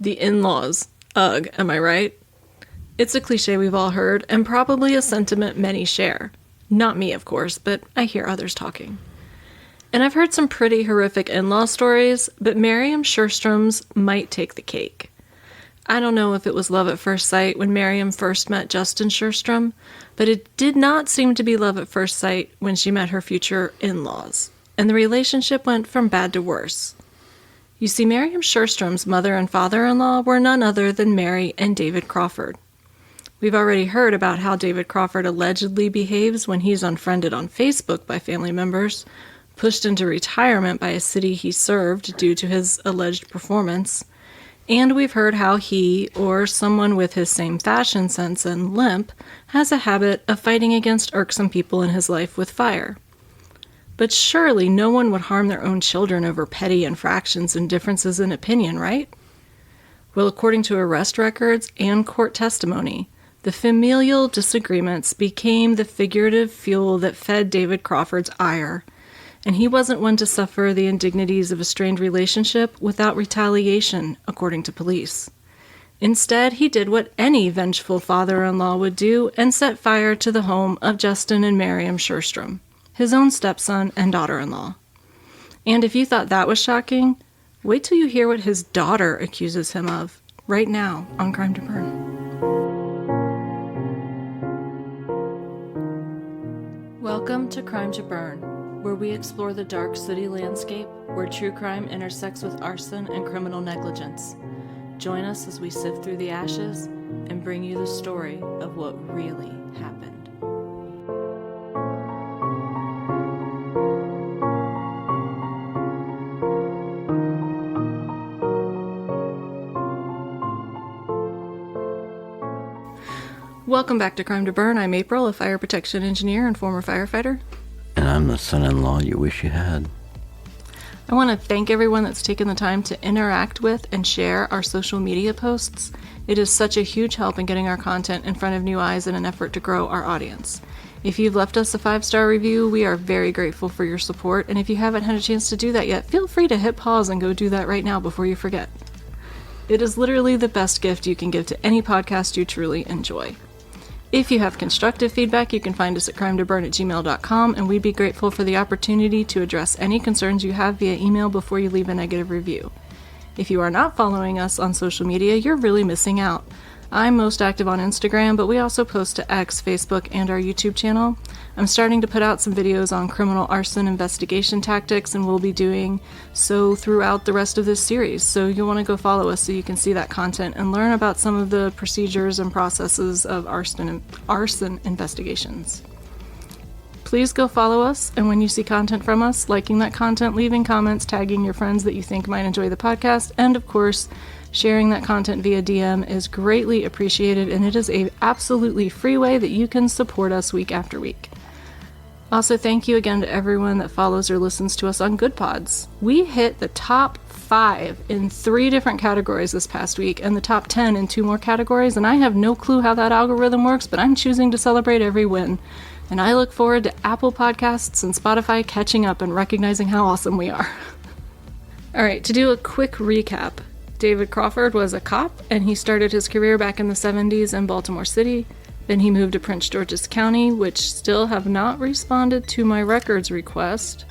The in-laws. Ugh, am I right? It's a cliche we've all heard, and probably a sentiment many share. Not me, of course, but I hear others talking. And I've heard some pretty horrific in-law stories, but Miriam Scherstrom's might take the cake. I don't know if it was love at first sight when Miriam first met Justin Scherstrom, but it did not seem to be love at first sight when she met her future in-laws, and the relationship went from bad to worse. You see, Miriam Scherstrom's mother and father-in-law were none other than Mary and David Crawford. We've already heard about how David Crawford allegedly behaves when he's unfriended on Facebook by family members, pushed into retirement by a city he served due to his alleged performance, and we've heard how he, or someone with his same fashion sense and limp, has a habit of fighting against irksome people in his life with fire. But surely no one would harm their own children over petty infractions and differences in opinion, right? Well, according to arrest records and court testimony, the familial disagreements became the figurative fuel that fed David Crawford's ire, and he wasn't one to suffer the indignities of a strained relationship without retaliation, according to police. Instead, he did what any vengeful father-in-law would do and set fire to the home of Justin and Miriam Scherstrom, his own stepson and daughter-in-law. And if you thought that was shocking, wait till you hear what his daughter accuses him of, right now on Crime to Burn. Welcome to Crime to Burn, where we explore the dark city landscape where true crime intersects with arson and criminal negligence. Join us as we sift through the ashes and bring you the story of what really happened. Welcome back to Crime to Burn. I'm April, a fire protection engineer and former firefighter. And I'm the son-in-law you wish you had. I want to thank everyone that's taken the time to interact with and share our social media posts. It is such a huge help in getting our content in front of new eyes in an effort to grow our audience. If you've left us a 5-star review, we are very grateful for your support, and if you haven't had a chance to do that yet, feel free to hit pause and go do that right now before you forget. It is literally the best gift you can give to any podcast you truly enjoy. If you have constructive feedback, you can find us at crimetoburn@gmail.com, and we'd be grateful for the opportunity to address any concerns you have via email before you leave a negative review. If you are not following us on social media, you're really missing out. I'm most active on Instagram, but we also post to X, Facebook, and our YouTube channel. I'm starting to put out some videos on criminal arson investigation tactics, and we'll be doing so throughout the rest of this series. So you'll want to go follow us so you can see that content and learn about some of the procedures and processes of arson investigations. Please go follow us, and when you see content from us, liking that content, leaving comments, tagging your friends that you think might enjoy the podcast, and of course, sharing that content via DM is greatly appreciated, and it is a absolutely free way that you can support us week after week. Also, thank you again to everyone that follows or listens to us on Good Pods. We hit the top 5 in 3 different categories this past week, and the top 10 in 2 more categories, and I have no clue how that algorithm works, but I'm choosing to celebrate every win. And I look forward to Apple Podcasts and Spotify catching up and recognizing how awesome we are. Alright, to do a quick recap, David Crawford was a cop, and he started his career back in the 70s in Baltimore City. Then he moved to Prince George's County, which still have not responded to my records request.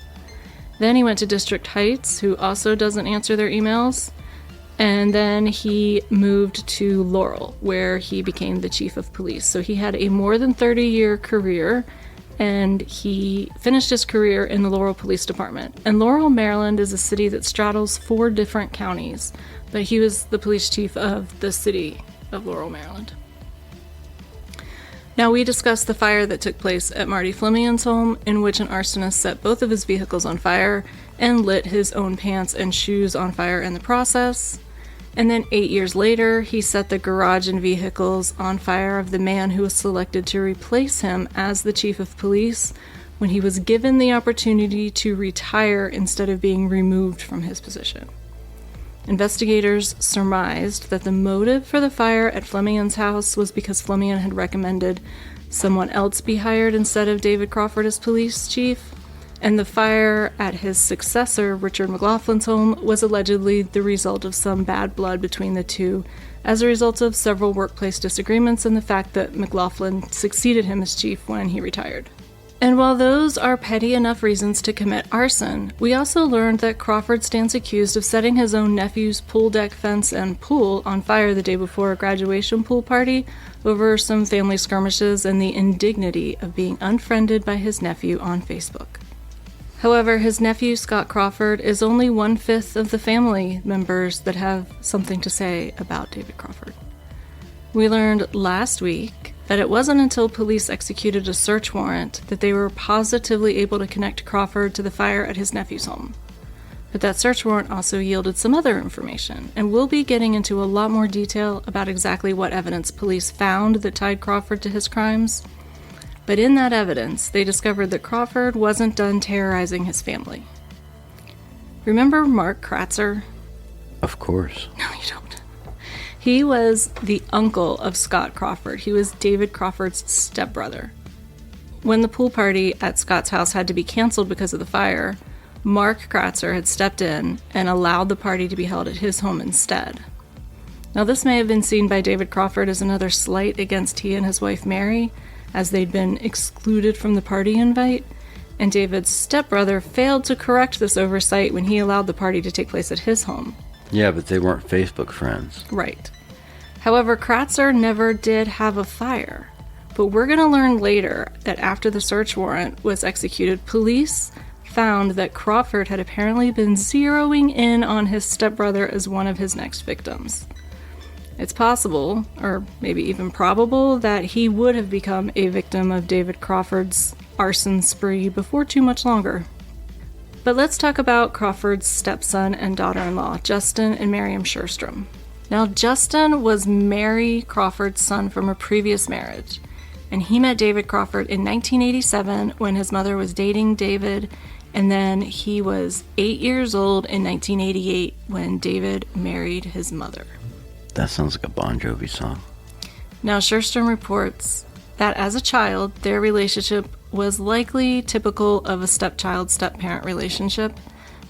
Then he went to District Heights, who also doesn't answer their emails. And then he moved to Laurel, where he became the chief of police. So he had a more than 30-year career, and he finished his career in the Laurel Police Department. And Laurel, Maryland is a city that straddles 4 different counties, but he was the police chief of the city of Laurel, Maryland. Now, we discussed the fire that took place at Marty Fleming's home, in which an arsonist set both of his vehicles on fire and lit his own pants and shoes on fire in the process. And then 8 years later, he set the garage and vehicles on fire of the man who was selected to replace him as the chief of police when he was given the opportunity to retire instead of being removed from his position. Investigators surmised that the motive for the fire at Fleming's house was because Fleming had recommended someone else be hired instead of David Crawford as police chief, And the fire at his successor, Richard McLaughlin's home, was allegedly the result of some bad blood between the two as a result of several workplace disagreements and the fact that McLaughlin succeeded him as chief when he retired. And while those are petty enough reasons to commit arson, we also learned that Crawford stands accused of setting his own nephew's pool deck fence and pool on fire the day before a graduation pool party over some family skirmishes and the indignity of being unfriended by his nephew on Facebook. However, his nephew, Scott Crawford, is only 1/5 of the family members that have something to say about David Crawford. We learned last week that it wasn't until police executed a search warrant that they were positively able to connect Crawford to the fire at his nephew's home. But that search warrant also yielded some other information, and we'll be getting into a lot more detail about exactly what evidence police found that tied Crawford to his crimes. But in that evidence, they discovered that Crawford wasn't done terrorizing his family. Remember Mark Kratzer? Of course. No, you don't. He was the uncle of Scott Crawford. He was David Crawford's stepbrother. When the pool party at Scott's house had to be canceled because of the fire, Mark Kratzer had stepped in and allowed the party to be held at his home instead. Now, this may have been seen by David Crawford as another slight against he and his wife Mary, as they'd been excluded from the party invite, and David's stepbrother failed to correct this oversight when he allowed the party to take place at his home. Yeah, but they weren't Facebook friends. Right. However, Kratzer never did have a fire. But we're going to learn later that after the search warrant was executed, police found that Crawford had apparently been zeroing in on his stepbrother as one of his next victims. It's possible, or maybe even probable, that he would have become a victim of David Crawford's arson spree before too much longer. But let's talk about Crawford's stepson and daughter-in-law, Justin and Miriam Sherstrom. Now, Justin was Mary Crawford's son from a previous marriage, and he met David Crawford in 1987 when his mother was dating David, and then he was 8 years old in 1988 when David married his mother. That sounds like a Bon Jovi song. Now, Sherstrom reports that as a child, their relationship was likely typical of a stepchild-step-parent relationship.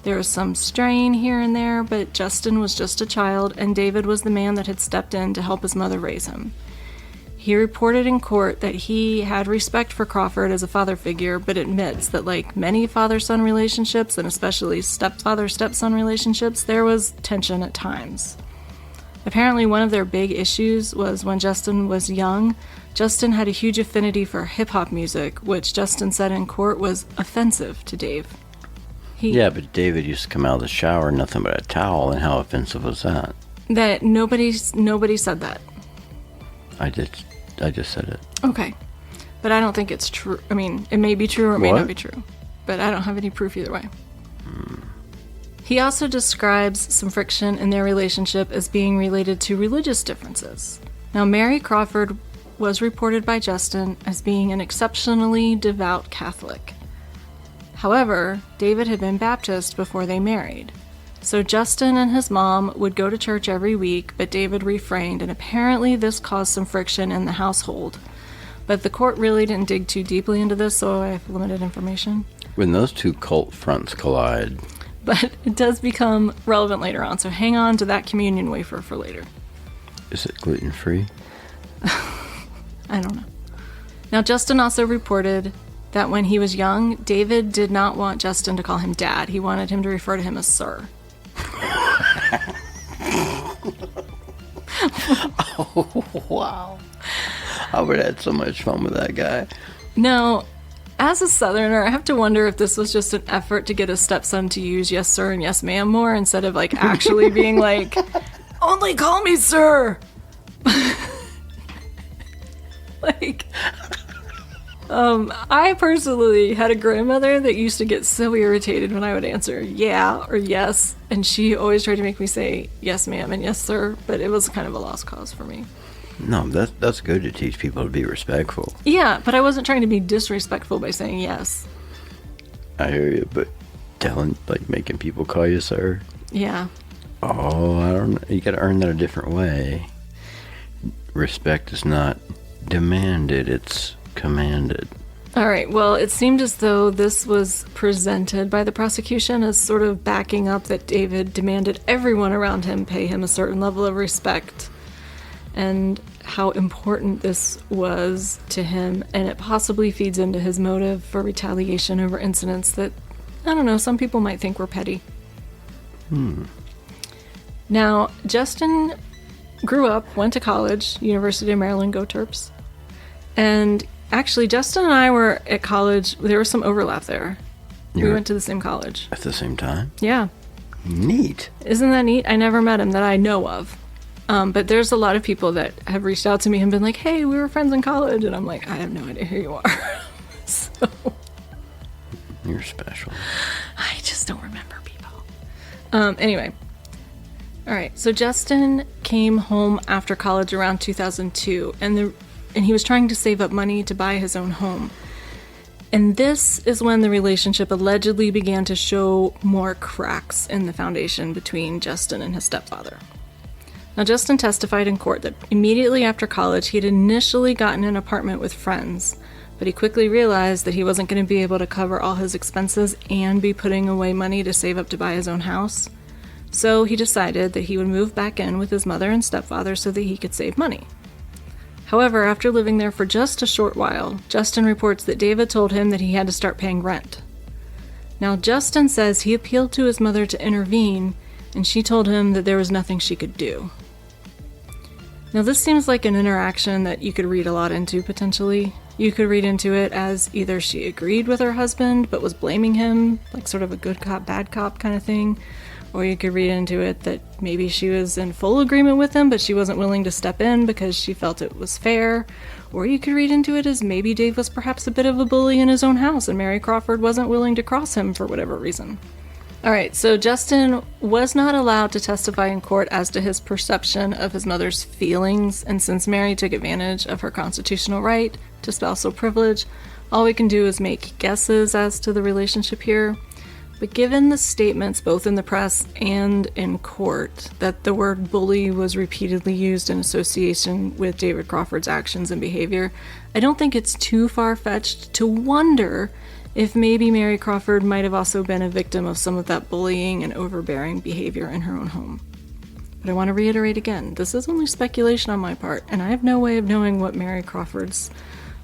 There was some strain here and there, but Justin was just a child, and David was the man that had stepped in to help his mother raise him. He reported in court that he had respect for Crawford as a father figure, but admits that like many father-son relationships, and especially stepfather-stepson relationships, there was tension at times. Apparently, one of their big issues was when Justin was young, Justin had a huge affinity for hip-hop music, which Justin said in court was offensive to Dave. Yeah, but David used to come out of the shower, nothing but a towel, and how offensive was that? That nobody said that. I just said it. Okay. But I don't think it's true. I mean, it may be true or it may not be true. But I don't have any proof either way. He also describes some friction in their relationship as being related to religious differences. Now, Mary Crawford was reported by Justin as being an exceptionally devout Catholic. However, David had been Baptist before they married. So Justin and his mom would go to church every week, but David refrained, and apparently this caused some friction in the household. But the court really didn't dig too deeply into this, so I have limited information. When those two cult fronts collide... But it does become relevant later on, so hang on to that communion wafer for later. Is it gluten-free? I don't know. Now, Justin also reported that when he was young, David did not want Justin to call him Dad. He wanted him to refer to him as Sir. Oh, wow. I would have had so much fun with that guy. Now, as a Southerner, I have to wonder if this was just an effort to get his stepson to use yes, sir, and yes, ma'am more instead of, like, actually being like, only call me sir! Like, I personally had a grandmother that used to get so irritated when I would answer yeah or yes, and she always tried to make me say yes, ma'am, and yes, sir, but it was kind of a lost cause for me. No, that's good to teach people to be respectful. Yeah, but I wasn't trying to be disrespectful by saying yes. I hear you, but making people call you sir? Yeah. Oh, I don't know. You gotta earn that a different way. Respect is not demanded, it's commanded. All right, well, it seemed as though this was presented by the prosecution as sort of backing up that David demanded everyone around him pay him a certain level of respect, and how important this was to him, and it possibly feeds into his motive for retaliation over incidents that, I don't know, some people might think were petty. Now, Justin grew up, went to college, University of Maryland, go Terps, and actually, Justin and I were at college. There was some overlap there. We went to the same college. At the same time? Yeah. Neat. Isn't that neat? I never met him that I know of. But there's a lot of people that have reached out to me and been like, hey, we were friends in college. And I'm like, I have no idea who you are. So You're special. I just don't remember people. Anyway. All right. So Justin came home after college around 2002. And he was trying to save up money to buy his own home. And this is when the relationship allegedly began to show more cracks in the foundation between Justin and his stepfather. Now, Justin testified in court that immediately after college, he had initially gotten an apartment with friends, but he quickly realized that he wasn't going to be able to cover all his expenses and be putting away money to save up to buy his own house. So he decided that he would move back in with his mother and stepfather so that he could save money. However, after living there for just a short while, Justin reports that David told him that he had to start paying rent. Now, Justin says he appealed to his mother to intervene, and she told him that there was nothing she could do. Now, this seems like an interaction that you could read a lot into, potentially. You could read into it as either she agreed with her husband, but was blaming him, like sort of a good cop, bad cop kind of thing. Or you could read into it that maybe she was in full agreement with him, but she wasn't willing to step in because she felt it was fair. Or you could read into it as maybe Dave was perhaps a bit of a bully in his own house, and Mary Crawford wasn't willing to cross him for whatever reason. Alright, so Justin was not allowed to testify in court as to his perception of his mother's feelings, and since Mary took advantage of her constitutional right to spousal privilege, all we can do is make guesses as to the relationship here. But given the statements both in the press and in court that the word bully was repeatedly used in association with David Crawford's actions and behavior, I don't think it's too far-fetched to wonder if maybe Mary Crawford might have also been a victim of some of that bullying and overbearing behavior in her own home. But I want to reiterate again, this is only speculation on my part, and I have no way of knowing what Mary Crawford's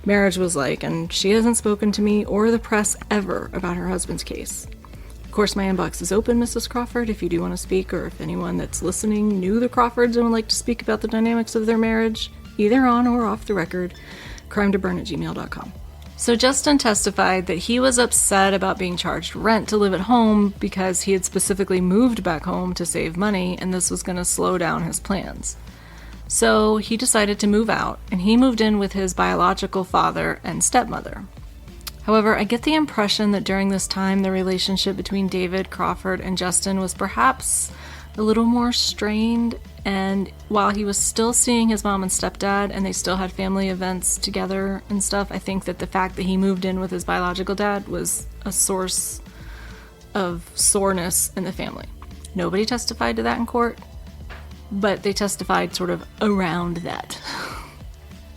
marriage was like, and she hasn't spoken to me or the press ever about her husband's case. Of course, my inbox is open, Mrs. Crawford, if you do want to speak, or if anyone that's listening knew the Crawfords and would like to speak about the dynamics of their marriage, either on or off the record, crimetoburn@gmail.com. So Justin testified that he was upset about being charged rent to live at home because he had specifically moved back home to save money, and this was going to slow down his plans. So he decided to move out, and he moved in with his biological father and stepmother. However, I get the impression that during this time, the relationship between David Crawford and Justin was perhaps a little more strained, and while he was still seeing his mom and stepdad and they still had family events together and stuff, I think that the fact that he moved in with his biological dad was a source of soreness in the family. Nobody testified to that in court, but they testified sort of around that.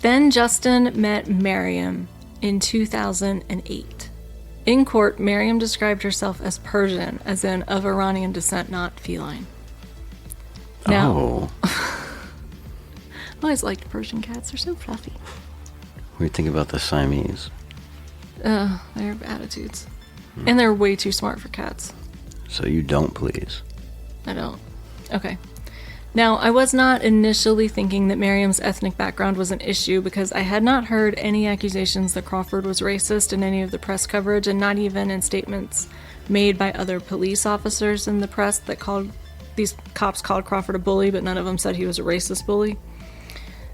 Then Justin met Miriam in 2008. In court, Miriam described herself as Persian, as in of Iranian descent, not feline. Now, I always liked Persian cats. They're so fluffy. What do you think about the Siamese? Their attitudes. And they're way too smart for cats. So you don't, please. I don't. Okay. Now, I was not initially thinking that Miriam's ethnic background was an issue because I had not heard any accusations that Crawford was racist in any of the press coverage, and not even in statements made by other police officers in the press that these cops called Crawford a bully, but none of them said he was a racist bully.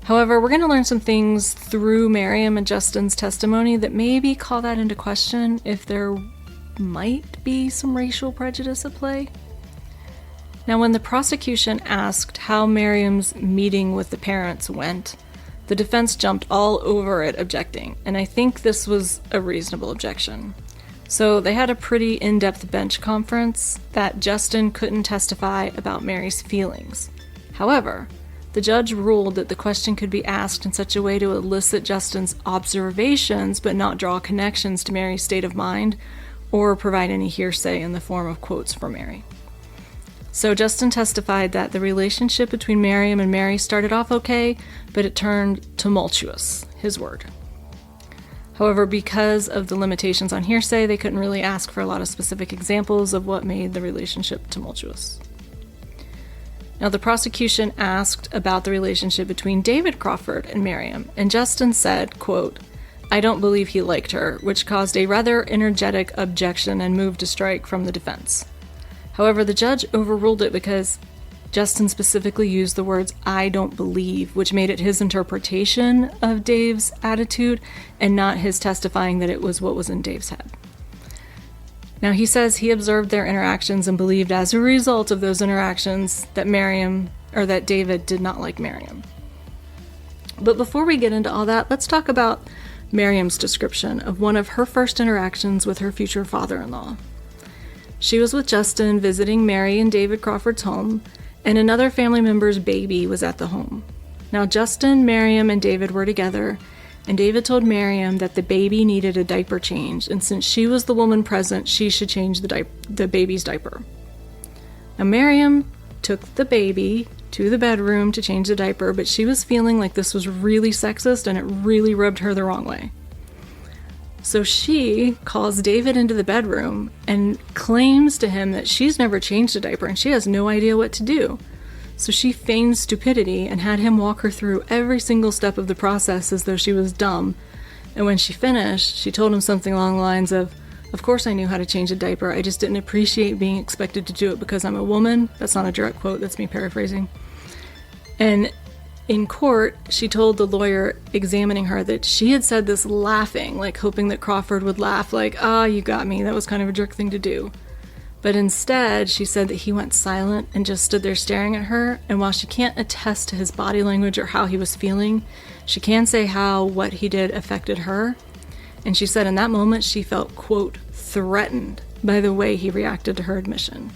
However, we're going to learn some things through Miriam and Justin's testimony that maybe call that into question if there might be some racial prejudice at play. Now, when the prosecution asked how Miriam's meeting with the parents went, the defense jumped all over it objecting, and I think this was a reasonable objection. So they had a pretty in-depth bench conference that Justin couldn't testify about Mary's feelings. However, The judge ruled that the question could be asked in such a way to elicit Justin's observations but not draw connections to Mary's state of mind or provide any hearsay in the form of quotes for Mary. So Justin testified that the relationship between Miriam and Mary started off okay, but it turned tumultuous, his word. However, because of the limitations on hearsay, they couldn't really ask for a lot of specific examples of what made the relationship tumultuous. Now, the prosecution asked about the relationship between David Crawford and Miriam, and Justin said, quote, "I don't believe he liked her," which caused a rather energetic objection and moved to strike from the defense. However, the judge overruled it because Justin specifically used the words, "I don't believe," which made it his interpretation of Dave's attitude and not his testifying that it was what was in Dave's head. Now, he says he observed their interactions and believed as a result of those interactions that David did not like Miriam. But before we get into all that, let's talk about Miriam's description of one of her first interactions with her future father-in-law. She was with Justin visiting Mary and David Crawford's home, and another family member's baby was at the home. Now, Justin, Miriam, and David were together, and David told Miriam that the baby needed a diaper change, and since she was the woman present, she should change the baby's diaper. Now, Miriam took the baby to the bedroom to change the diaper, but she was feeling like this was really sexist and it really rubbed her the wrong way. So she calls David into the bedroom and claims to him that she's never changed a diaper and she has no idea what to do. So she feigned stupidity and had him walk her through every single step of the process as though she was dumb. And when she finished, she told him something along the lines of course I knew how to change a diaper, I just didn't appreciate being expected to do it because I'm a woman." That's not a direct quote, that's me paraphrasing. And in court, she told the lawyer examining her that she had said this laughing, like hoping that Crawford would laugh, like, "Ah, you got me, that was kind of a jerk thing to do." But instead, she said that he went silent and just stood there staring at her, and while she can't attest to his body language or how he was feeling, she can say how what he did affected her. And she said in that moment she felt, quote, "threatened" by the way he reacted to her admission.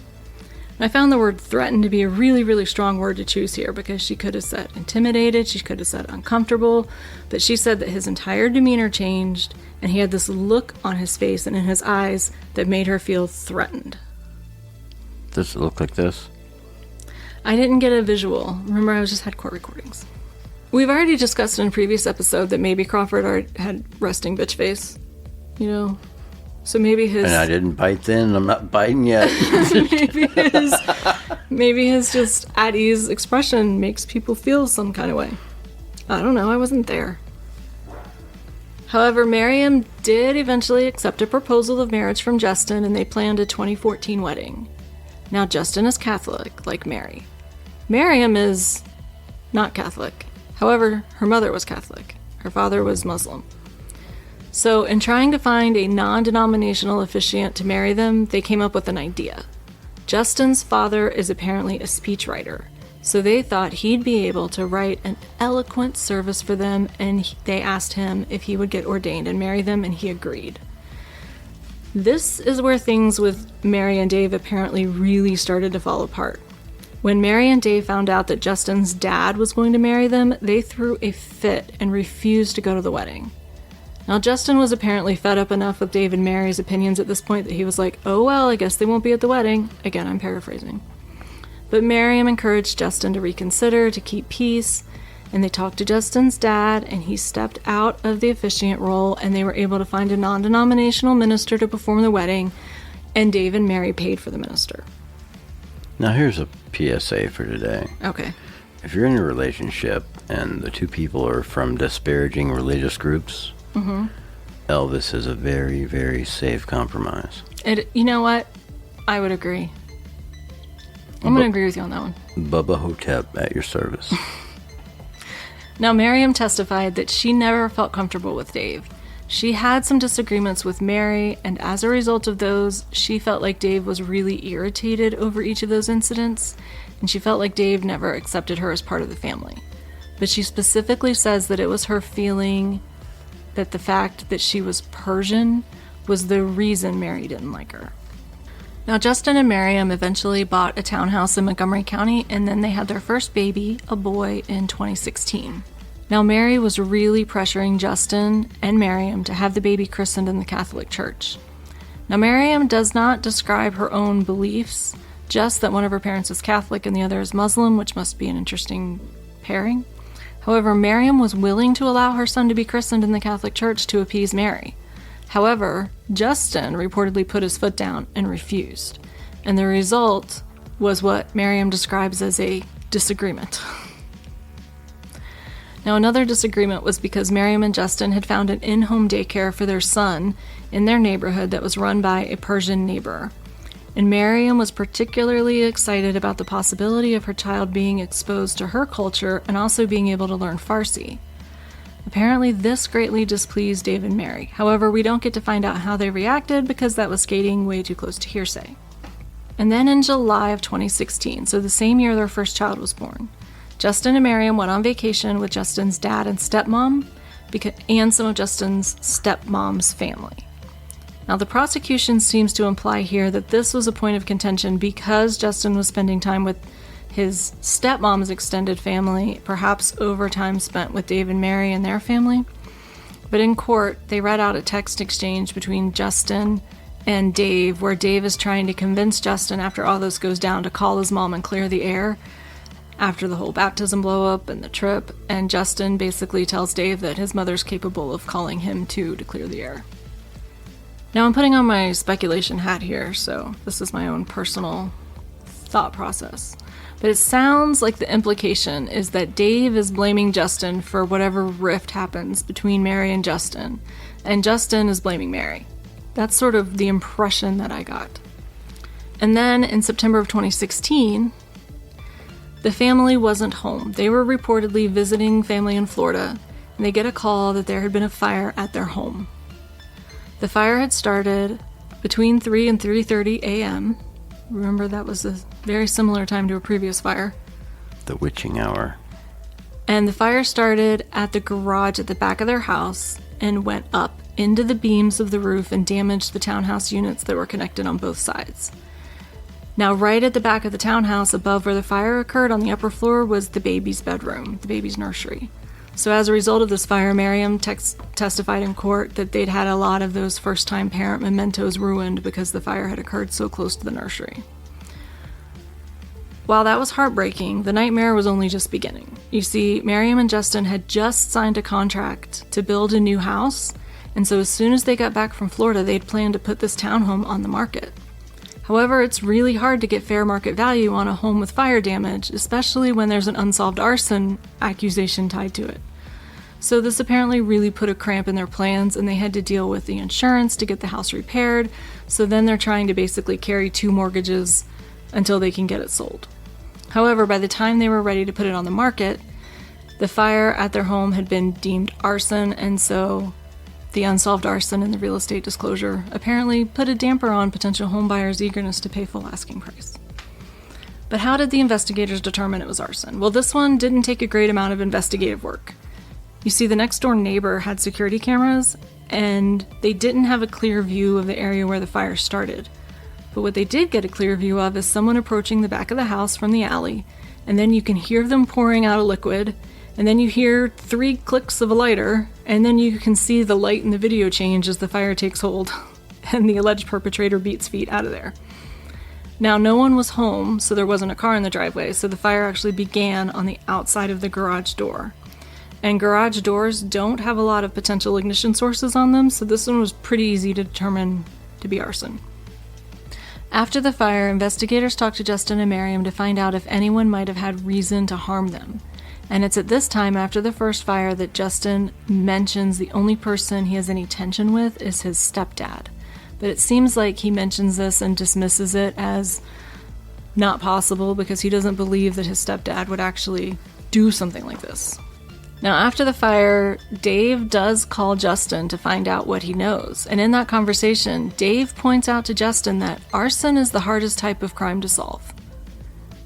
And I found the word "threatened" to be a really, really strong word to choose here because she could have said intimidated, she could have said uncomfortable, but she said that his entire demeanor changed and he had this look on his face and in his eyes that made her feel threatened. Does it look like this? I didn't get a visual. Remember, I just had court recordings. We've already discussed in a previous episode that maybe Crawford had resting bitch face. You know? So maybe his... And I didn't bite then, I'm not biting yet. maybe his just at ease expression makes people feel some kind of way. I don't know, I wasn't there. However, Miriam did eventually accept a proposal of marriage from Justin, and they planned a 2014 wedding. Now, Justin is Catholic, like Mary. Miriam is not Catholic. However, her mother was Catholic. Her father was Muslim. So, in trying to find a non-denominational officiant to marry them, they came up with an idea. Justin's father is apparently a speechwriter, so they thought he'd be able to write an eloquent service for them, and they asked him if he would get ordained and marry them, and he agreed. This is where things with Mary and Dave apparently really started to fall apart. When Mary and Dave found out that Justin's dad was going to marry them, they threw a fit and refused to go to the wedding. Now, Justin was apparently fed up enough with Dave and Mary's opinions at this point that he was like, "Oh well, I guess they won't be at the wedding." Again, I'm paraphrasing. But Miriam encouraged Justin to reconsider, to keep peace, and they talked to Justin's dad, and he stepped out of the officiant role, and they were able to find a non-denominational minister to perform the wedding, and Dave and Mary paid for the minister. Now here's a PSA for today. Okay. If you're in a relationship and the two people are from disparaging religious groups, Elvis is a very, very safe compromise. You know what? I would agree. I'm going to agree with you on that one. Bubba Hotep at your service. Now, Miriam testified that she never felt comfortable with Dave. She had some disagreements with Mary, and as a result of those, she felt like Dave was really irritated over each of those incidents, and she felt like Dave never accepted her as part of the family. But she specifically says that it was her feeling that the fact that she was Persian was the reason Mary didn't like her. Now, Justin and Miriam eventually bought a townhouse in Montgomery County, and then they had their first baby, a boy, in 2016. Now, Mary was really pressuring Justin and Miriam to have the baby christened in the Catholic Church. Now, Miriam does not describe her own beliefs, just that one of her parents is Catholic and the other is Muslim, which must be an interesting pairing. However, Miriam was willing to allow her son to be christened in the Catholic Church to appease Mary. However, Justin reportedly put his foot down and refused, and the result was what Miriam describes as a disagreement. Now, another disagreement was because Miriam and Justin had found an in-home daycare for their son in their neighborhood that was run by a Persian neighbor. And Miriam was particularly excited about the possibility of her child being exposed to her culture and also being able to learn Farsi. Apparently, this greatly displeased Dave and Mary. However, we don't get to find out how they reacted because that was skating way too close to hearsay. And then in July of 2016, so the same year their first child was born, Justin and Miriam went on vacation with Justin's dad and stepmom and some of Justin's stepmom's family. Now, the prosecution seems to imply here that this was a point of contention because Justin was spending time with his stepmom's extended family, perhaps over time spent with Dave and Mary and their family. But in court, they read out a text exchange between Justin and Dave, where Dave is trying to convince Justin after all this goes down to call his mom and clear the air after the whole baptism blow up and the trip, and Justin basically tells Dave that his mother's capable of calling him too to clear the air. Now, I'm putting on my speculation hat here, so this is my own personal thought process. But it sounds like the implication is that Dave is blaming Justin for whatever rift happens between Mary and Justin is blaming Mary. That's sort of the impression that I got. And then in September of 2016, the family wasn't home. They were reportedly visiting family in Florida, and they get a call that there had been a fire at their home. The fire had started between 3 and 3:30 a.m. Remember, that was a very similar time to a previous fire. The witching hour. And the fire started at the garage at the back of their house and went up into the beams of the roof and damaged the townhouse units that were connected on both sides. Now, right at the back of the townhouse, above where the fire occurred on the upper floor, was the baby's bedroom, the baby's nursery. So as a result of this fire, Miriam testified in court that they'd had a lot of those first-time parent mementos ruined because the fire had occurred so close to the nursery. While that was heartbreaking, the nightmare was only just beginning. You see, Miriam and Justin had just signed a contract to build a new house, and so as soon as they got back from Florida, they'd planned to put this townhome on the market. However, it's really hard to get fair market value on a home with fire damage, especially when there's an unsolved arson accusation tied to it. So this apparently really put a cramp in their plans, and they had to deal with the insurance to get the house repaired, so then they're trying to basically carry 2 mortgages until they can get it sold. However, by the time they were ready to put it on the market, the fire at their home had been deemed arson, and so the unsolved arson and the real estate disclosure apparently put a damper on potential home buyers' eagerness to pay full asking price. But how did the investigators determine it was arson? Well, this one didn't take a great amount of investigative work. You see, the next door neighbor had security cameras, and they didn't have a clear view of the area where the fire started. But what they did get a clear view of is someone approaching the back of the house from the alley, and then you can hear them pouring out a liquid, and then you hear 3 clicks of a lighter, and then you can see the light in the video change as the fire takes hold, and the alleged perpetrator beats feet out of there. Now, no one was home, so there wasn't a car in the driveway, so the fire actually began on the outside of the garage door. And garage doors don't have a lot of potential ignition sources on them, so this one was pretty easy to determine to be arson. After the fire, investigators talked to Justin and Miriam to find out if anyone might have had reason to harm them. And it's at this time, after the first fire, that Justin mentions the only person he has any tension with is his stepdad. But it seems like he mentions this and dismisses it as not possible because he doesn't believe that his stepdad would actually do something like this. Now, after the fire, Dave does call Justin to find out what he knows. And in that conversation, Dave points out to Justin that arson is the hardest type of crime to solve.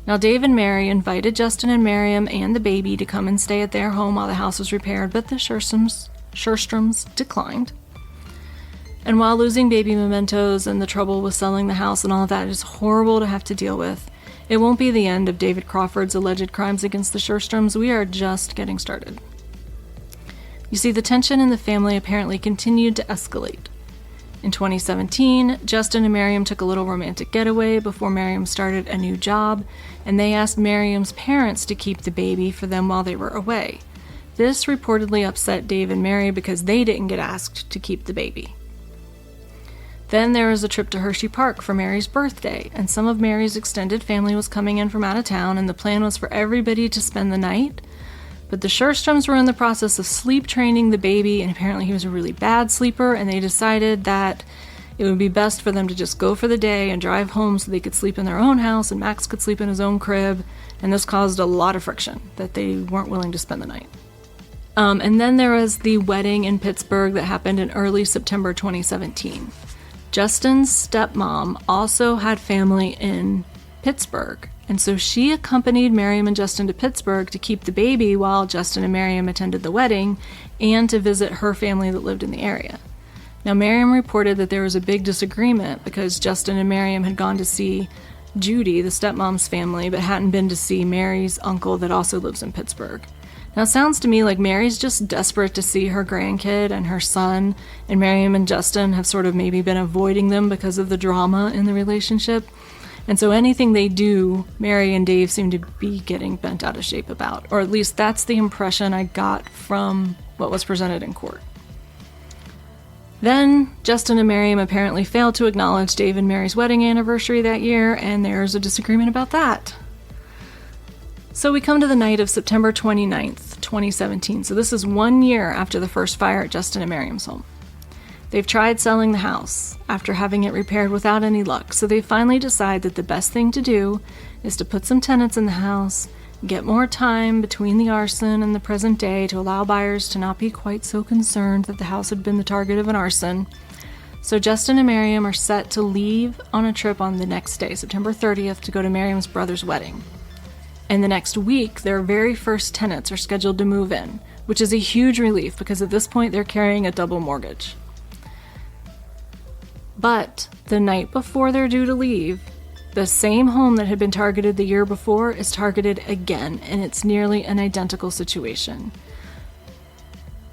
Now, Dave and Mary invited Justin and Miriam and the baby to come and stay at their home while the house was repaired, but the Schurstroms declined. And while losing baby mementos and the trouble with selling the house and all of that is horrible to have to deal with, it won't be the end of David Crawford's alleged crimes against the Surstroms. We are just getting started. You see, the tension in the family apparently continued to escalate. In 2017, Justin and Miriam took a little romantic getaway before Miriam started a new job, and they asked Miriam's parents to keep the baby for them while they were away. This reportedly upset Dave and Mary because they didn't get asked to keep the baby. Then there was a trip to Hershey Park for Mary's birthday, and some of Mary's extended family was coming in from out of town, and the plan was for everybody to spend the night. But the Surstroms were in the process of sleep training the baby, and apparently he was a really bad sleeper, and they decided that it would be best for them to just go for the day and drive home so they could sleep in their own house and Max could sleep in his own crib, and this caused a lot of friction that they weren't willing to spend the night. And then there was the wedding in Pittsburgh that happened in early September 2017. Justin's stepmom also had family in Pittsburgh, and so she accompanied Miriam and Justin to Pittsburgh to keep the baby while Justin and Miriam attended the wedding and to visit her family that lived in the area. Now, Miriam reported that there was a big disagreement because Justin and Miriam had gone to see Judy, the stepmom's family, but hadn't been to see Mary's uncle that also lives in Pittsburgh. Now, it sounds to me like Mary's just desperate to see her grandkid and her son, and Miriam and Justin have sort of maybe been avoiding them because of the drama in the relationship. And so anything they do, Mary and Dave seem to be getting bent out of shape about, or at least that's the impression I got from what was presented in court. Then, Justin and Miriam apparently failed to acknowledge Dave and Mary's wedding anniversary that year, and there's a disagreement about that. So we come to the night of September 29th, 2017. So this is 1 year after the first fire at Justin and Miriam's home. They've tried selling the house after having it repaired without any luck, so they finally decide that the best thing to do is to put some tenants in the house, get more time between the arson and the present day to allow buyers to not be quite so concerned that the house had been the target of an arson. So Justin and Miriam are set to leave on a trip on the next day, September 30th, to go to Miriam's brother's wedding. And the next week, their very first tenants are scheduled to move in, which is a huge relief because at this point they're carrying a double mortgage. But the night before they're due to leave, the same home that had been targeted the year before is targeted again, and it's nearly an identical situation.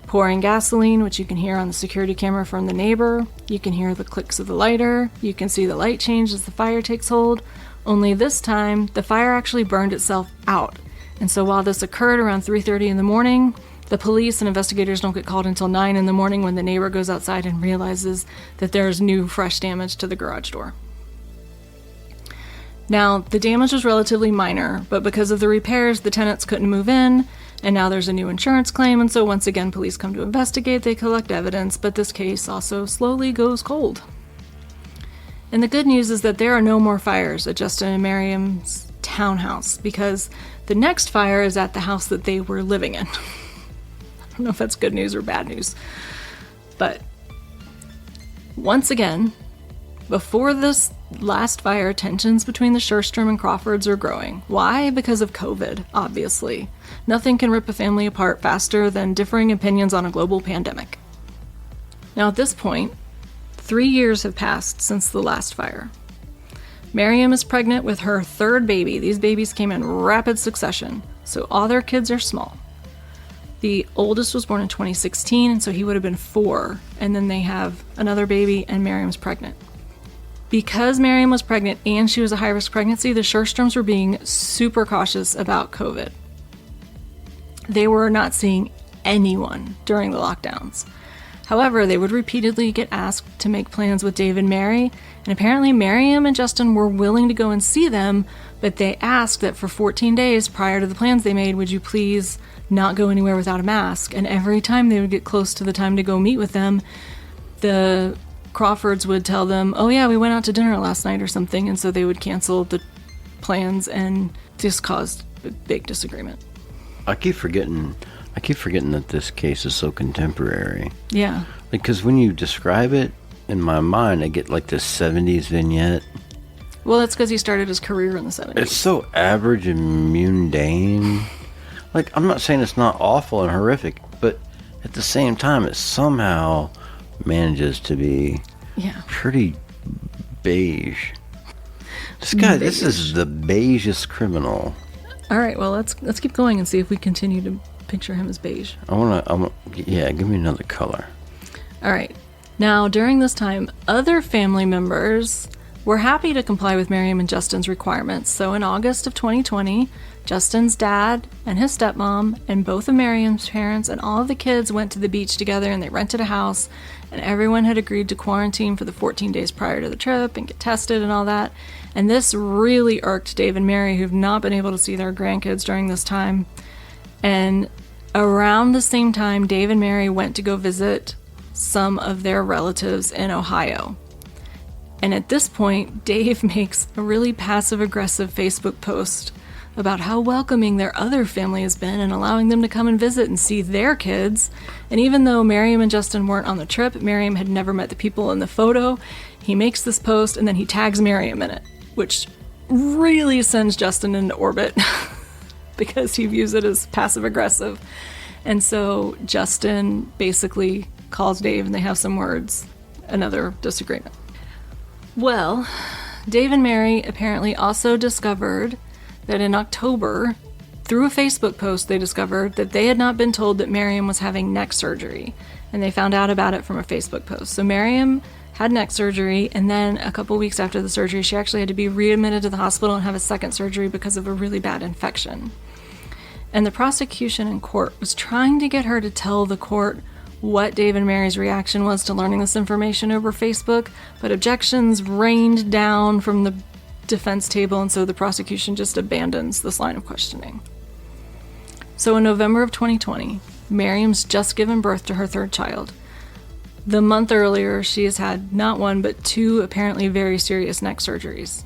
Pouring gasoline, which you can hear on the security camera from the neighbor, you can hear the clicks of the lighter, you can see the light change as the fire takes hold, only this time the fire actually burned itself out. And so while this occurred around 3:30 in the morning, the police and investigators don't get called until 9 in the morning when the neighbor goes outside and realizes that there's new, fresh damage to the garage door. Now, the damage was relatively minor, but because of the repairs, the tenants couldn't move in, and now there's a new insurance claim, and so once again, police come to investigate, they collect evidence, but this case also slowly goes cold. And the good news is that there are no more fires at Justin and Miriam's townhouse, because the next fire is at the house that they were living in. I don't know if that's good news or bad news. But once again, before this last fire, tensions between the Surstrom and Crawfords are growing. Why? Because of COVID, obviously. Nothing can rip a family apart faster than differing opinions on a global pandemic. Now at this point, 3 years have passed since the last fire. Miriam is pregnant with her third baby. These babies came in rapid succession, so all their kids are small. The oldest was born in 2016, and so he would have been 4, and then they have another baby, and Miriam's pregnant. Because Miriam was pregnant and she was a high-risk pregnancy, the Surstroms were being super cautious about COVID. They were not seeing anyone during the lockdowns. However, they would repeatedly get asked to make plans with Dave and Mary, and apparently Miriam and Justin were willing to go and see them, but they asked that for 14 days prior to the plans they made, would you please not go anywhere without a mask? And every time they would get close to the time to go meet with them, the Crawfords would tell them, oh yeah, we went out to dinner last night or something, and so they would cancel the plans, and this caused a big disagreement. I keep forgetting that this case is so contemporary. Yeah. Because when you describe it, in my mind, I get like this 70s vignette. Well, that's because he started his career in the 70s. It's so average and mundane. Like, I'm not saying it's not awful and horrific, but at the same time, it somehow manages to be pretty beige. This is the beigest criminal. All right, well, let's keep going and see if we continue to picture him as beige. Give me another color. All right. Now, during this time, other family members were happy to comply with Miriam and Justin's requirements. So in August of 2020, Justin's dad and his stepmom and both of Miriam's parents and all of the kids went to the beach together, and they rented a house, and everyone had agreed to quarantine for the 14 days prior to the trip and get tested and all that. And this really irked Dave and Mary, who've not been able to see their grandkids during this time. And around the same time, Dave and Mary went to go visit some of their relatives in Ohio. And at this point, Dave makes a really passive-aggressive Facebook post about how welcoming their other family has been and allowing them to come and visit and see their kids. And even though Miriam and Justin weren't on the trip, Miriam had never met the people in the photo, he makes this post and then he tags Miriam in it, which really sends Justin into orbit because he views it as passive-aggressive. And so Justin basically calls Dave and they have some words, another disagreement. Well, Dave and Mary apparently also discovered that in October, through a Facebook post, they discovered that they had not been told that Miriam was having neck surgery, and they found out about it from a Facebook post. So Miriam had neck surgery, and then a couple weeks after the surgery, she actually had to be readmitted to the hospital and have a second surgery because of a really bad infection. And the prosecution in court was trying to get her to tell the court what Dave and Mary's reaction was to learning this information over Facebook, but objections rained down from the defense table, and so the prosecution just abandons this line of questioning. So in November of 2020, Miriam's just given birth to her third child. The month earlier, she has had not one, but two apparently very serious neck surgeries.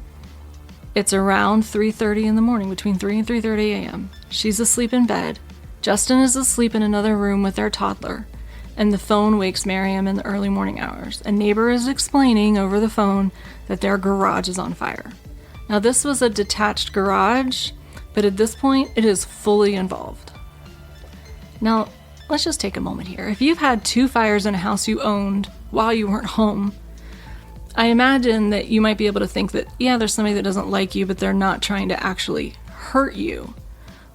It's around 3:30 in the morning, between 3 and 3:30 a.m. She's asleep in bed. Justin is asleep in another room with their toddler, and the phone wakes Miriam in the early morning hours. A neighbor is explaining over the phone that their garage is on fire. Now, this was a detached garage, but at this point, it is fully involved. Now, let's just take a moment here. If you've had two fires in a house you owned while you weren't home, I imagine that you might be able to think that, yeah, there's somebody that doesn't like you, but they're not trying to actually hurt you.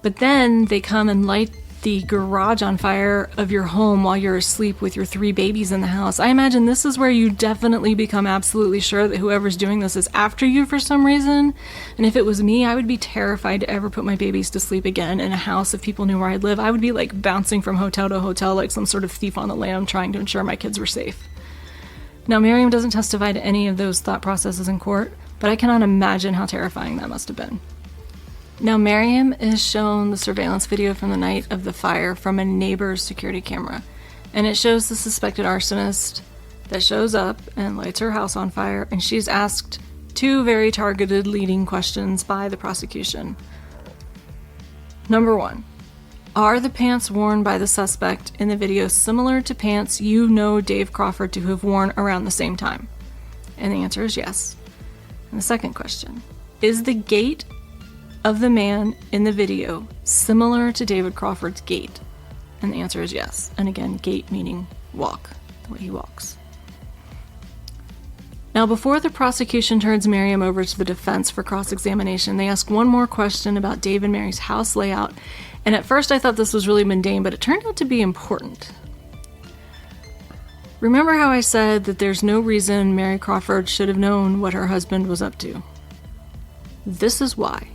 But then they come and light the garage on fire of your home while you're asleep with your 3 babies in the house. I imagine this is where you definitely become absolutely sure that whoever's doing this is after you for some reason. And if it was me, I would be terrified to ever put my babies to sleep again in a house if people knew where I'd live. I would be like bouncing from hotel to hotel like some sort of thief on the lam trying to ensure my kids were safe. Now, Miriam doesn't testify to any of those thought processes in court, but I cannot imagine how terrifying that must have been. Now, Miriam is shown the surveillance video from the night of the fire from a neighbor's security camera, and it shows the suspected arsonist that shows up and lights her house on fire, and she's asked 2 very targeted leading questions by the prosecution. Number 1, are the pants worn by the suspect in the video similar to pants you know Dave Crawford to have worn around the same time? And the answer is yes. And the second question, is the gait of the man in the video similar to David Crawford's gait? And the answer is yes. And again, gait meaning walk, the way he walks. Now, before the prosecution turns Miriam over to the defense for cross-examination, they ask one more question about Dave and Mary's house layout. And at first I thought this was really mundane, but it turned out to be important. Remember how I said that there's no reason Mary Crawford should have known what her husband was up to? This is why.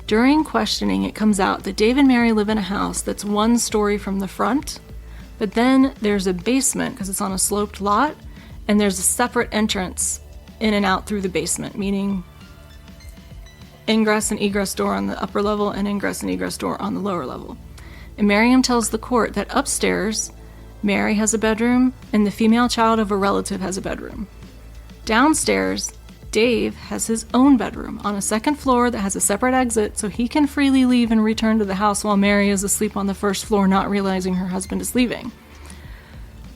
During questioning, it comes out that Dave and Mary live in a house that's 1 story from the front, but then there's a basement because it's on a sloped lot, and there's a separate entrance in and out through the basement, meaning ingress and egress door on the upper level and ingress and egress door on the lower level. And Miriam tells the court that upstairs, Mary has a bedroom and the female child of a relative has a bedroom. Downstairs, Dave has his own bedroom on a second floor that has a separate exit so he can freely leave and return to the house while Mary is asleep on the first floor, not realizing her husband is leaving.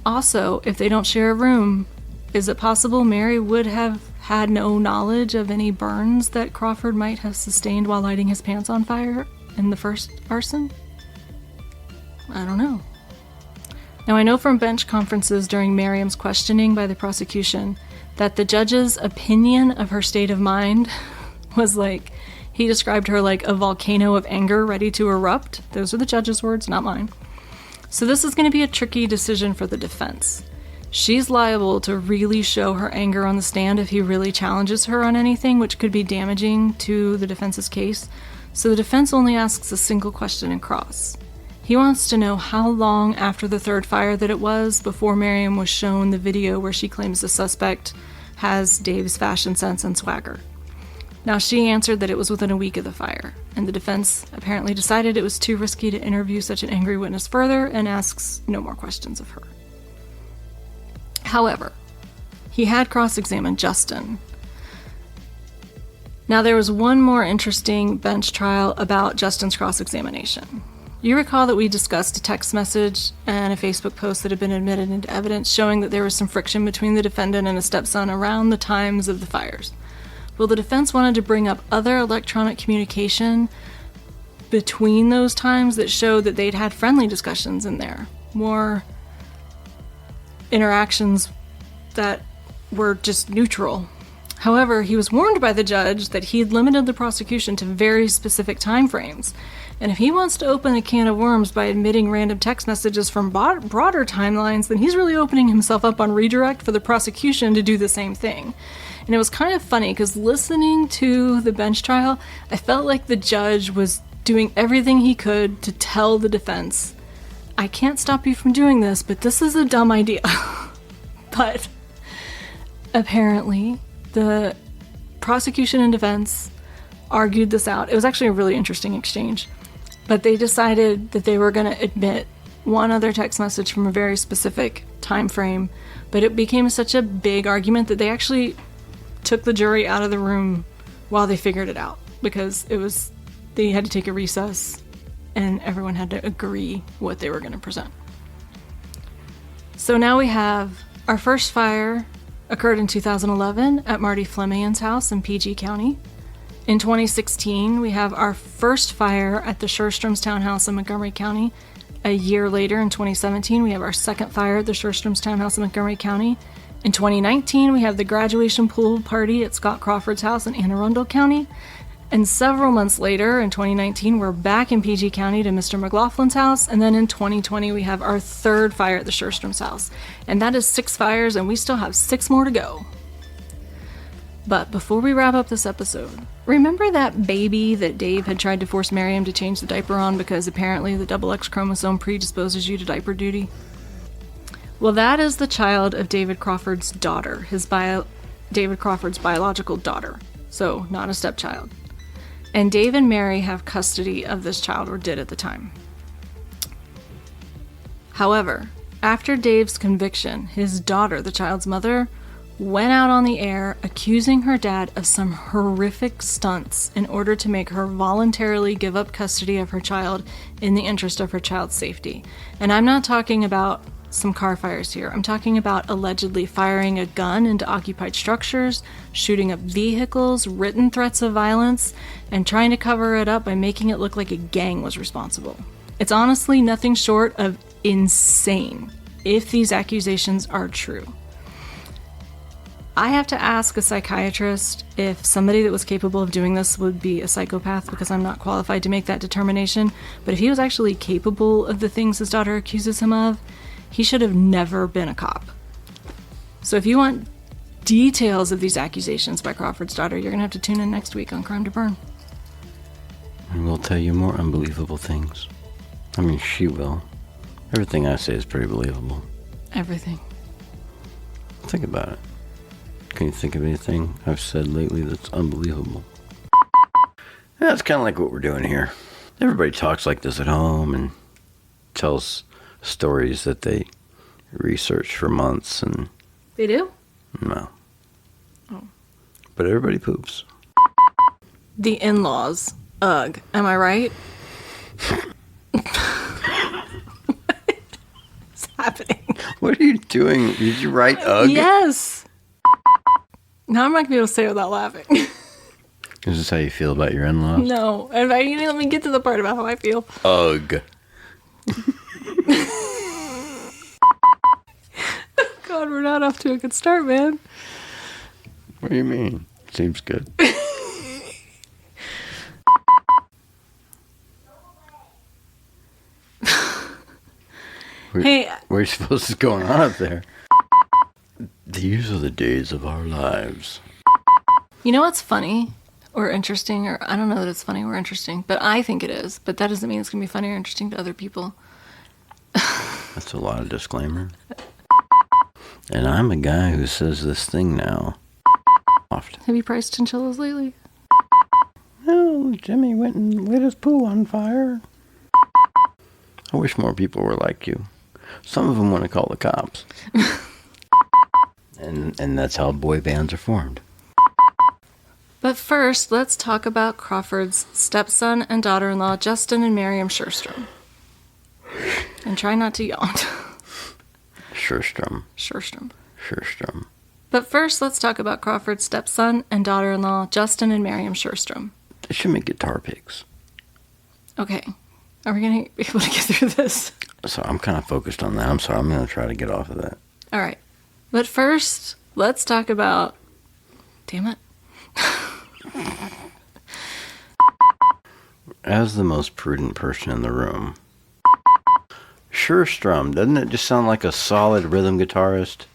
Also, if they don't share a room, is it possible Mary would have had no knowledge of any burns that Crawford might have sustained while lighting his pants on fire in the first arson? I don't know. Now, I know from bench conferences during Miriam's questioning by the prosecution that the judge's opinion of her state of mind was like, he described her like a volcano of anger ready to erupt. Those are the judge's words, not mine. So this is going to be a tricky decision for the defense. She's liable to really show her anger on the stand if he really challenges her on anything, which could be damaging to the defense's case. So the defense only asks a single question in cross. He wants to know how long after the third fire that it was before Miriam was shown the video where she claims the suspect has Dave's fashion sense and swagger. Now, she answered that it was within a week of the fire, and the defense apparently decided it was too risky to interview such an angry witness further and asks no more questions of her. However, he had cross-examined Justin. Now, there was one more interesting bench trial about Justin's cross-examination. You recall that we discussed a text message and a Facebook post that had been admitted into evidence showing that there was some friction between the defendant and his stepson around the times of the fires. Well, the defense wanted to bring up other electronic communication between those times that showed that they'd had friendly discussions in there. More interactions that were just neutral. However, he was warned by the judge that he had limited the prosecution to very specific time frames. And if he wants to open a can of worms by admitting random text messages from broader timelines, then he's really opening himself up on redirect for the prosecution to do the same thing. And it was kind of funny because listening to the bench trial, I felt like the judge was doing everything he could to tell the defense, I can't stop you from doing this, but this is a dumb idea. But apparently, the prosecution and defense argued this out. It was actually a really interesting exchange. But they decided that they were going to admit one other text message from a very specific time frame. But it became such a big argument that they actually took the jury out of the room while they figured it out. Because they had to take a recess and everyone had to agree what they were going to present. So now we have our first fire occurred in 2011 at Marty Fleming's house in PG County. In 2016, we have our first fire at the Sherstrom's townhouse in Montgomery County. A year later, in 2017, we have our second fire at the Sherstrom's townhouse in Montgomery County. In 2019, we have the graduation pool party at Scott Crawford's house in Anne Arundel County. And several months later, in 2019, we're back in PG County to Mr. McLaughlin's house. And then in 2020, we have our third fire at the Sherstrom's house. And that is 6 fires, and we still have 6 more to go. But before we wrap up this episode, remember that baby that Dave had tried to force Miriam to change the diaper on because apparently the XX chromosome predisposes you to diaper duty? Well, that is the child of David Crawford's daughter, David Crawford's biological daughter. So, not a stepchild. And Dave and Mary have custody of this child, or did at the time. However, after Dave's conviction, his daughter, the child's mother, went out on the air accusing her dad of some horrific stunts in order to make her voluntarily give up custody of her child in the interest of her child's safety. And I'm not talking about some car fires here. I'm talking about allegedly firing a gun into occupied structures, shooting up vehicles, written threats of violence, and trying to cover it up by making it look like a gang was responsible. It's honestly nothing short of insane if these accusations are true. I have to ask a psychiatrist if somebody that was capable of doing this would be a psychopath, because I'm not qualified to make that determination. But if he was actually capable of the things his daughter accuses him of, he should have never been a cop. So if you want details of these accusations by Crawford's daughter, you're going to have to tune in next week on Crime to Burn. And we'll tell you more unbelievable things. I mean, she will. Everything I say is pretty believable. Everything. Think about it. Can you think of anything I've said lately that's unbelievable? Yeah, it's kind of like what we're doing here. Everybody talks like this at home and tells stories that they research for months and... They do? No. Oh. But everybody poops. The in-laws. Ugh. Am I right? What's happening? What are you doing? Did you write ugh? Yes. Now I'm not going to be able to say it without laughing. Is this how you feel about your in-laws? No. Let me get to the part about how I feel. Ugh. God, we're not off to a good start, man. What do you mean? Seems good. Hey. What are you supposed to going on up there? These are the days of our lives. You know what's funny or interesting, or I don't know that it's funny or interesting, but I think it is. But that doesn't mean it's going to be funny or interesting to other people. That's a lot of disclaimer. And I'm a guy who says this thing now. Often. Have you priced chinchillas lately? Oh, Jimmy went and lit his pool on fire. I wish more people were like you. Some of them want to call the cops. and that's how boy bands are formed. But first, let's talk about Crawford's stepson and daughter-in-law, Justin and Miriam Scherstrom. And try not to yawn. Scherstrom. But first, let's talk about Crawford's stepson and daughter-in-law, Justin and Miriam Scherstrom. They should make guitar picks. Okay. Are we going to be able to get through this? So I'm kind of focused on that. I'm sorry. I'm going to try to get off of that. All right. But first, let's talk about... Damn it. As the most prudent person in the room, Scherstrom, doesn't it just sound like a solid rhythm guitarist?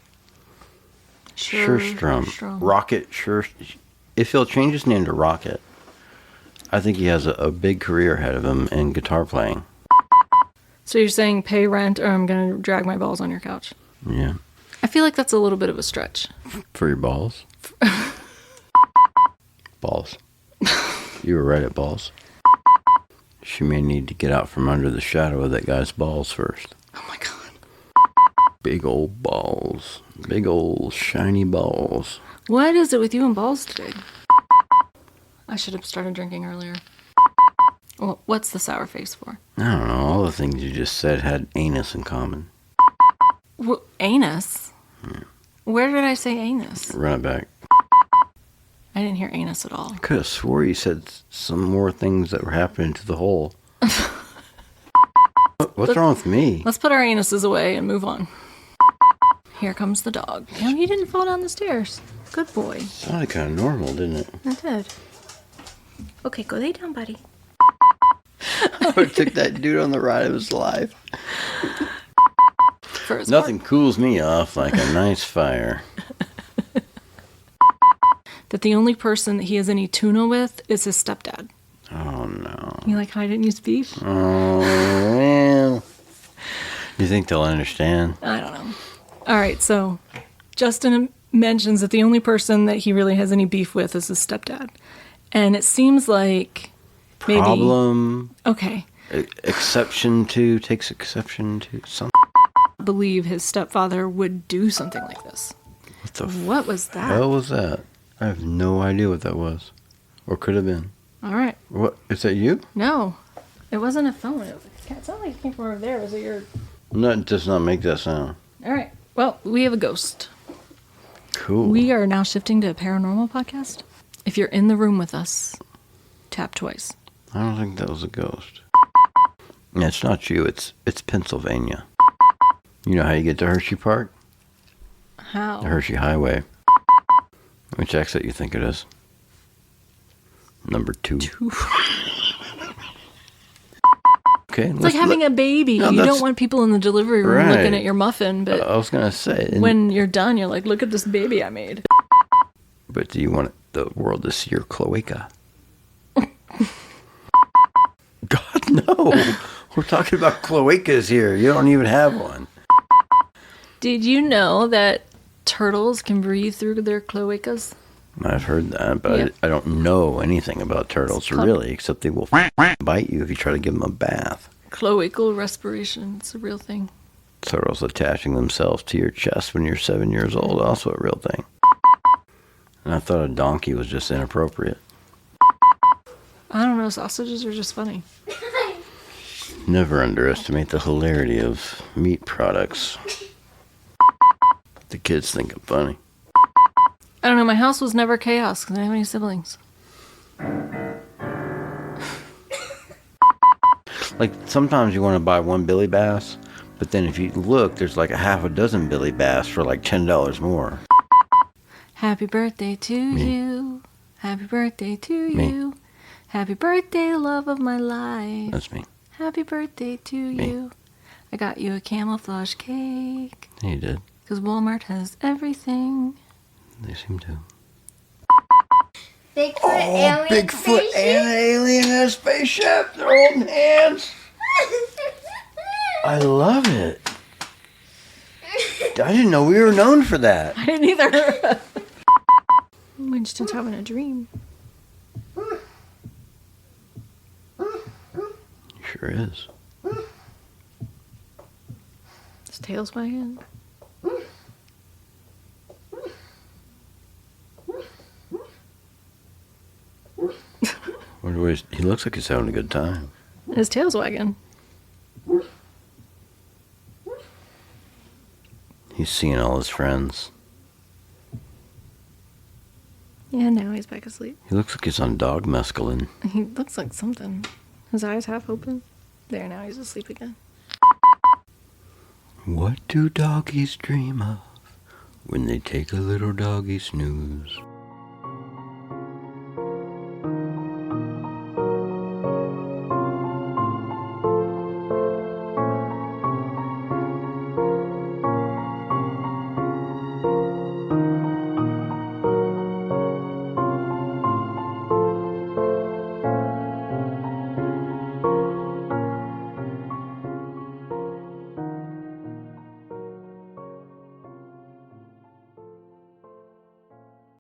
Scherstrom. Rocket Scherstrom. If he'll change his name to Rocket, I think he has a big career ahead of him in guitar playing. So you're saying pay rent or I'm going to drag my balls on your couch? Yeah. I feel like that's a little bit of a stretch. For your balls? Balls. You were right at balls. She may need to get out from under the shadow of that guy's balls first. Oh my God. Big old balls. Big old shiny balls. What is it with you and balls today? I should have started drinking earlier. Well, what's the sour face for? I don't know. All the things you just said had anus in common. Anus? Yeah. Where did I say anus? Run it back. I didn't hear anus at all. I could have swore you said some more things that were happening to the hole. What's wrong with me? Let's put our anuses away and move on. Here comes the dog. No, he didn't fall down the stairs. Good boy. Sounded kind of normal, didn't it? It did. Okay, go lay down, buddy. I took that dude on the ride of his life. Nothing cools me off like a nice fire. That the only person that he has any tuna with is his stepdad. Oh, no. You like hide and use beef? Oh, man. You think they'll understand? I don't know. All right, so Justin mentions that the only person that he really has any beef with is his stepdad. And it seems like maybe... Problem. Okay. Exception to, takes exception to something. Believe his stepfather would do something like this. What was that? What was that? I have no idea what that was. Or could have been. All right. What? Is that you? No. It wasn't a phone. It sounded like it came from over there. Was it your... No, it does not make that sound. All right. Well, we have a ghost. Cool. We are now shifting to a paranormal podcast. If you're in the room with us, tap twice. I don't think that was a ghost. Yeah, it's not you. It's Pennsylvania. You know how you get to Hershey Park? How? The Hershey Highway. Which exit you think it is? Number 2. Okay. It's like having a baby. No, you don't want people in the delivery room looking at your muffin, but I was going to say. When you're done, you're like, look at this baby I made. But do you want the world to see your cloaca? God, no. We're talking about cloacas here. You don't even have one. Did you know that turtles can breathe through their cloacas? I've heard that, but Yep. I don't know anything about turtles, really, except they will bite you if you try to give them a bath. Cloacal respiration. It's a real thing. Turtles attaching themselves to your chest when you're 7 years old, also a real thing. And I thought a donkey was just inappropriate. I don't know. Sausages are just funny. Never underestimate the hilarity of meat products. The kids think I'm funny. I don't know. My house was never chaos because I didn't have any siblings. Like, sometimes you want to buy one Billy Bass, But then if you look, there's like a half a dozen Billy Bass for like $10 more. Happy birthday to you. Happy birthday to you. Happy birthday, love of my life. That's me. Happy birthday to you. I got you a camouflage cake. Yeah, you did. Because Walmart has everything. They seem to. Bigfoot, alien Bigfoot spaceship? and an alien in a spaceship. They're holding hands. I love it. I didn't know we were known for that. I didn't either. Winston's having a dream. Sure is. His tail's wagging. He looks like he's having a good time. His tail's wagging. He's seeing all his friends. Yeah, now he's back asleep. He looks like he's on dog mescaline. He looks like something. His eyes half open. There, now he's asleep again. What do doggies dream of when they take a little doggy snooze?